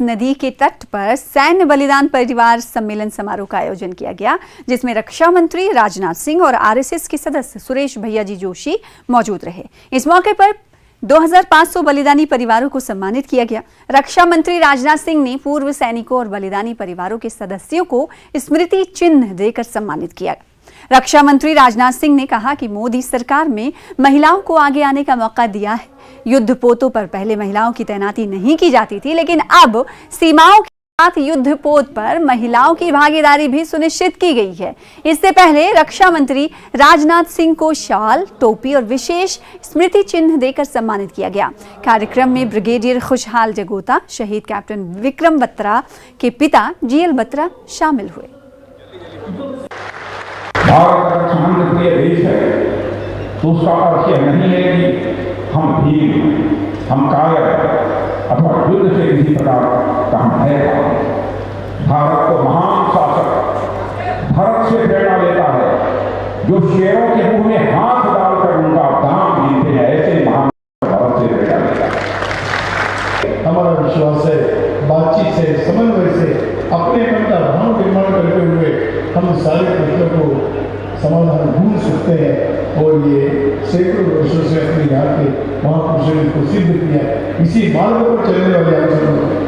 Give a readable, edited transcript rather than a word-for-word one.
नदी के तट पर सैन्य बलिदान परिवार सम्मेलन समारोह का आयोजन किया गया, जिसमें रक्षा मंत्री राजनाथ सिंह और आरएसएस के सदस्य सुरेश भैयाजी जोशी मौजूद रहे। इस मौके पर 2500 बलिदानी परिवारों को सम्मानित किया गया। रक्षा मंत्री राजनाथ सिंह ने पूर्व सैनिकों और बलिदानी परिवारों के सदस्यों को स्मृति चिन्ह देकर सम्मानित किया। रक्षा मंत्री राजनाथ सिंह ने कहा कि मोदी सरकार में महिलाओं को आगे आने का मौका दिया है। युद्ध पोतों पर पहले महिलाओं की तैनाती नहीं की जाती थी, लेकिन अब सीमाओं के साथ युद्ध पोत पर महिलाओं की भागीदारी भी सुनिश्चित की गई है। इससे पहले रक्षा मंत्री राजनाथ सिंह को शाल, टोपी और विशेष स्मृति चिन्ह देकर सम्मानित किया गया। कार्यक्रम में ब्रिगेडियर खुशहाल जगोता, शहीद कैप्टन विक्रम बत्रा के पिता जीएल बत्रा शामिल हुए। भारत का शांतिप्रिय देश है तो उसका अर्थ यह नहीं है कि हम भीम, हम कायर अथवा युद्ध से किसी प्रकार का हम भय। भारत को महान शासक भारत से प्रेरणा लेता है, जो शेरों के मुंह में हाथ डालकर उनका दाम जीते हैं, ऐसे महान भारत से प्रेरणा लेता है। हमारा विश्वास है, बातचीत से, समन्वय से, अपने मन का भाव निर्माण करते हुए हम सारे प्रश्नों को समाधान ढूंढ सकते हैं और ये सैकड़ों वर्षों से अपने यहाँ के महापुरुषों ने सिद्ध किया। इसी मार्ग पर चलने वाले हम